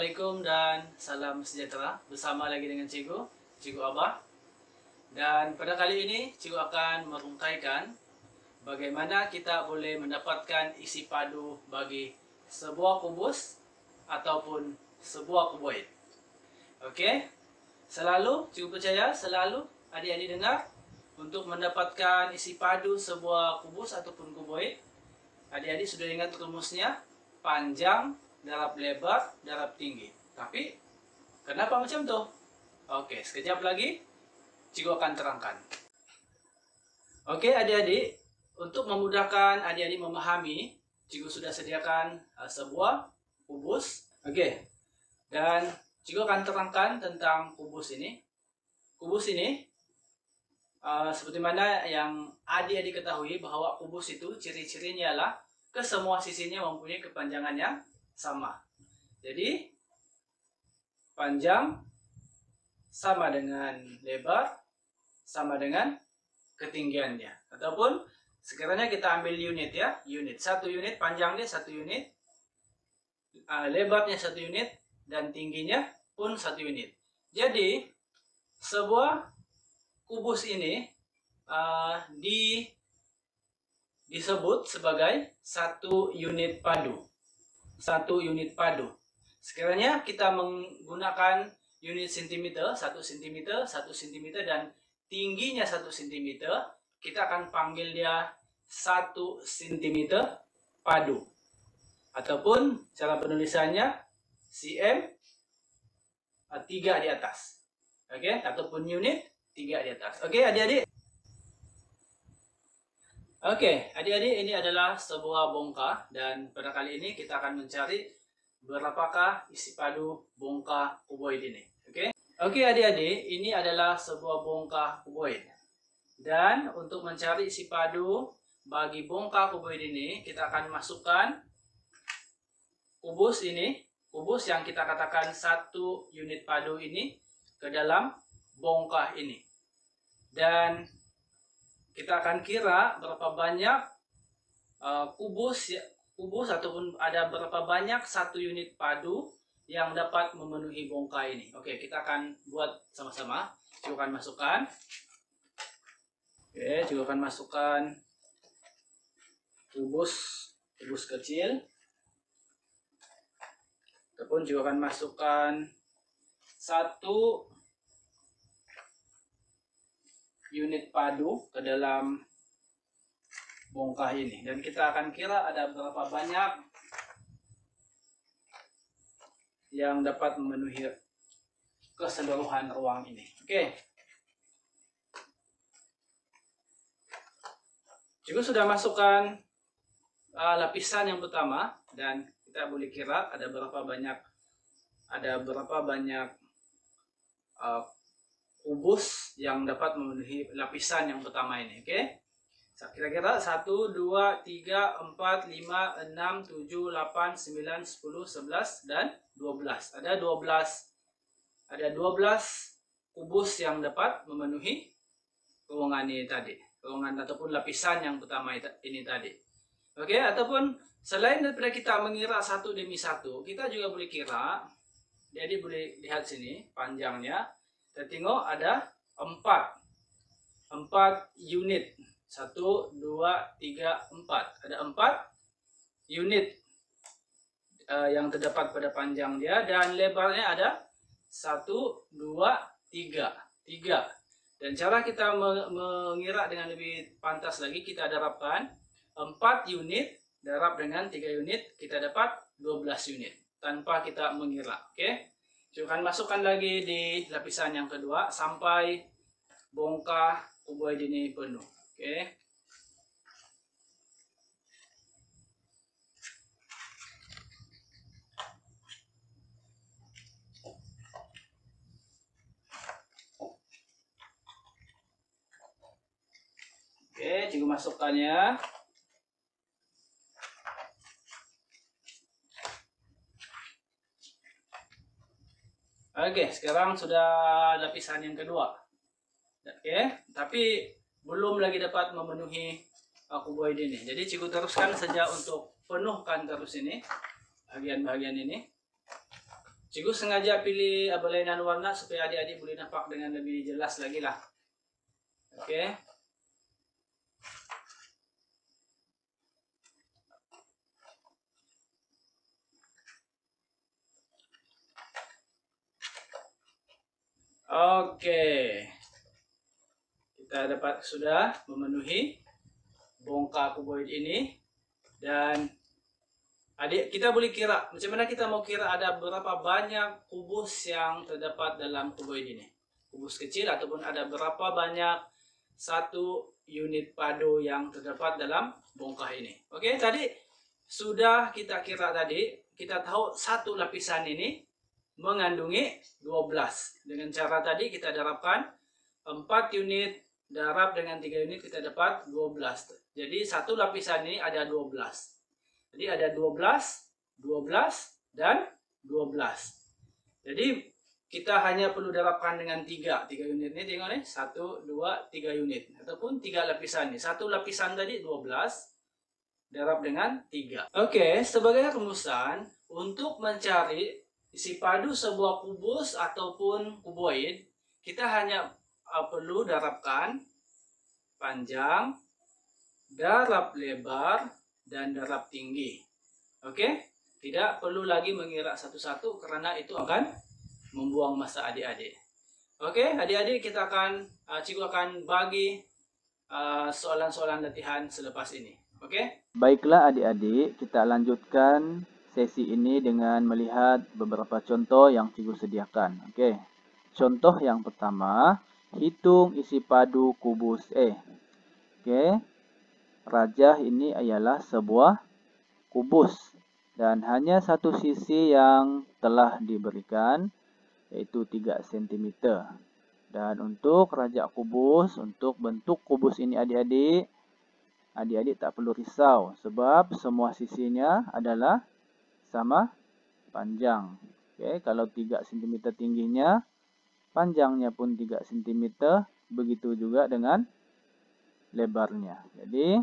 Assalamualaikum dan salam sejahtera. Bersama lagi dengan Cikgu Abah. Dan pada kali ini Cikgu akan merungkaikan bagaimana kita boleh mendapatkan isi padu bagi sebuah kubus ataupun sebuah kuboid. Okey? Cikgu percaya selalu adik-adik dengar, untuk mendapatkan isi padu sebuah kubus ataupun kuboid, adik-adik sudah ingat rumusnya, panjang darab lebar darab tinggi. Tapi kenapa macam tu? Oke, sekejap lagi Cikgu akan terangkan. Oke adik-adik, untuk memudahkan adik-adik memahami, Cikgu sudah sediakan sebuah kubus. Oke, dan Cikgu akan terangkan tentang kubus ini. Kubus ini seperti mana yang adik-adik ketahui bahwa kubus itu ciri-cirinya adalah kesemua sisinya mempunyai kepanjangan yang sama. Jadi panjang sama dengan lebar sama dengan ketinggiannya. Ataupun sekiranya kita ambil unit ya, unit. 1 unit panjangnya 1 unit, lebarnya 1 unit, dan tingginya pun 1 unit. Jadi sebuah kubus ini disebut sebagai 1 unit padu. 1 unit padu. Sekiranya kita menggunakan unit cm, 1 cm, 1 cm, dan tingginya 1 cm, kita akan panggil dia 1 cm padu. Ataupun cara penulisannya cm 3 di atas. Oke, ataupun unit 3 di atas. Oke, adik-adik. Oke, adik-adik, ini adalah sebuah bongkah, dan pada kali ini kita akan mencari berapakah isi padu bongkah kuboid ini. Oke, adik-adik, ini adalah sebuah bongkah kuboid. Dan untuk mencari isi padu bagi bongkah kuboid ini, kita akan masukkan kubus ini, kubus yang kita katakan 1 unit padu ini, ke dalam bongkah ini. Dan kita akan kira berapa banyak kubus ataupun ada berapa banyak 1 unit padu yang dapat memenuhi bongkah ini. Oke, kita akan buat sama-sama. Cikgu akan masukkan. Oke, Cikgu akan masukkan kubus kecil. Ataupun Cikgu akan masukkan 1 unit padu ke dalam bongkah ini, dan kita akan kira ada berapa banyak yang dapat memenuhi keseluruhan ruang ini. Oke, Cikgu sudah masukkan lapisan yang pertama, dan kita boleh kira ada berapa banyak kubus yang dapat memenuhi lapisan yang pertama ini. Oke, kira-kira 1, 2, 3, 4, 5, 6, 7, 8, 9, 10, 11, dan 12. Ada 12 kubus yang dapat memenuhi ruangan ini tadi, ruangan ataupun lapisan yang pertama ini tadi. Oke, ataupun selain daripada kita mengira satu demi satu, kita juga boleh kira. Jadi boleh lihat sini panjangnya. Kita tengok ada 4 unit. 1, 2, 3, 4. Ada 4 unit yang terdapat pada panjang dia, dan lebarnya ada 1, 2, 3. Dan cara kita mengira dengan lebih pantas lagi, kita darabkan 4 unit darab dengan 3 unit, kita dapat 12 unit tanpa kita mengira. Oke. Kita akan masukkan lagi di lapisan yang kedua sampai bongkah kuboid ini penuh. Oke. Oke, Cikgu masukkannya. Oke, sekarang sudah lapisan yang kedua. Oke, tapi belum lagi dapat memenuhi kuboid ini. Jadi Cikgu teruskan saja untuk penuhkan terus ini, bagian-bagian ini. Cikgu sengaja pilih berlainan warna supaya adik-adik boleh nampak dengan lebih jelas lagi lah. Oke. Oke. Kita dapat sudah memenuhi bongkar kuboid ini. Dan adik, kita boleh kira macam mana kita mau kira ada berapa banyak kubus yang terdapat dalam kuboid ini. Kubus kecil ataupun ada berapa banyak satu unit padu yang terdapat dalam bongkar ini. Oke, tadi sudah kita kira tadi, kita tahu satu lapisan ini mengandungi 12. Dengan cara tadi kita darabkan 4 unit darab dengan 3 unit kita dapat 12. Jadi satu lapisan ini ada 12. Jadi ada 12, 12, dan 12. Jadi kita hanya perlu darabkan dengan 3. 3 unit ini tengok nih. 1, 2, 3 unit. Ataupun 3 lapisan ini. Satu lapisan tadi 12. Darab dengan 3. Oke, sebagai rumusan, untuk mencari isi padu sebuah kubus ataupun kuboid, kita hanya perlu darabkan panjang, darab lebar, dan darab tinggi. Oke? Tidak perlu lagi mengira satu-satu karena itu akan membuang masa adik-adik. Oke, adik-adik, kita akan cikgu akan bagi soalan-soalan latihan selepas ini. Oke? Baiklah adik-adik, kita lanjutkan sesi ini dengan melihat beberapa contoh yang cikgu sediakan. Oke. Contoh yang pertama, hitung isi padu kubus E. Oke. Rajah ini ialah sebuah kubus dan hanya satu sisi yang telah diberikan, yaitu 3 cm. Dan untuk rajah kubus, untuk bentuk kubus ini adik-adik tak perlu risau sebab semua sisinya adalah sama panjang. Oke, kalau 3 cm tingginya, panjangnya pun 3 cm, begitu juga dengan lebarnya. Jadi,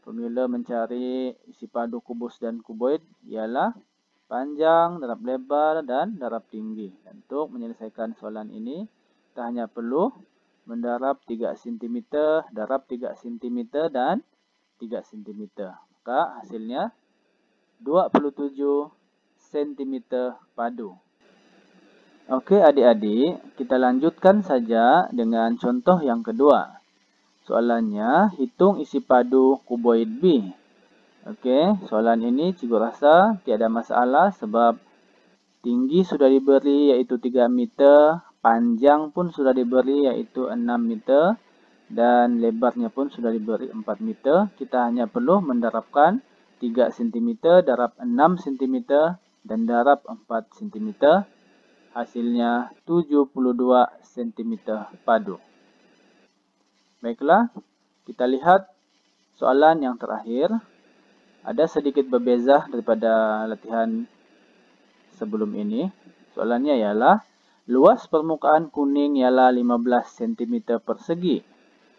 formula mencari isi padu kubus dan kuboid ialah panjang, darab lebar, dan darab tinggi. Untuk menyelesaikan soalan ini, kita hanya perlu mendarab 3 cm, darab 3 cm, dan 3 cm. Maka hasilnya 27 cm padu. Oke adik-adik, kita lanjutkan saja dengan contoh yang kedua. Soalannya, hitung isi padu kuboid B. Oke, soalan ini cikgu rasa tiada masalah sebab tinggi sudah diberi yaitu 3 meter, panjang pun sudah diberi yaitu 6 meter, dan lebarnya pun sudah diberi 4 meter. Kita hanya perlu mendarabkan 3 cm, darab 6 cm, dan darab 4 cm. Hasilnya 72 cm padu. Baiklah, kita lihat soalan yang terakhir. Ada sedikit berbeza daripada latihan sebelum ini. Soalannya ialah, luas permukaan kuning ialah 15 cm persegi.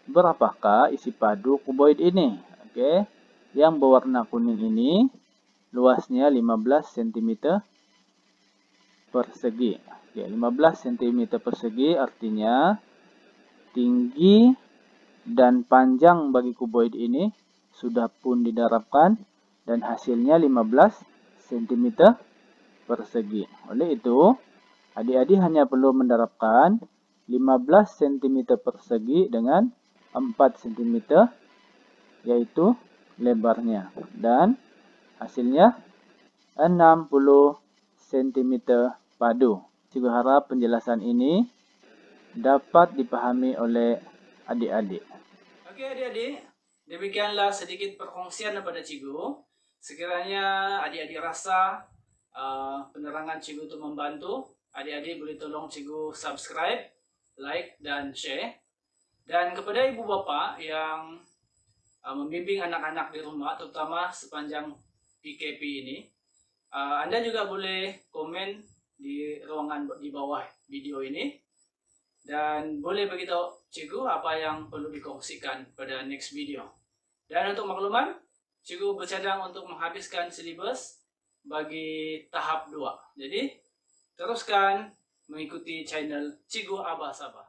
Berapakah isi padu kuboid ini? Oke. Yang berwarna kuning ini luasnya 15 cm persegi. Oke, 15 cm persegi artinya tinggi dan panjang bagi kuboid ini sudah pun didarabkan dan hasilnya 15 cm persegi. Oleh itu, adik-adik hanya perlu mendarabkan 15 cm persegi dengan 4 cm yaitu lebarnya, dan hasilnya 60 cm padu. Cikgu harap penjelasan ini dapat dipahami oleh adik-adik. Oke adik-adik, demikianlah sedikit perkongsian daripada cikgu. Sekiranya adik-adik rasa penerangan cikgu itu membantu, adik-adik boleh tolong cikgu subscribe, like, dan share. Dan kepada ibu bapa yang membimbing anak-anak di rumah, terutama sepanjang PKP ini, Anda juga boleh komen di ruangan di bawah video ini, dan boleh beritahu cikgu apa yang perlu dikongsikan pada next video. Dan untuk makluman, cikgu bercadang untuk menghabiskan silibus bagi tahap 2. Jadi teruskan mengikuti channel Cikgu Abah Sabah.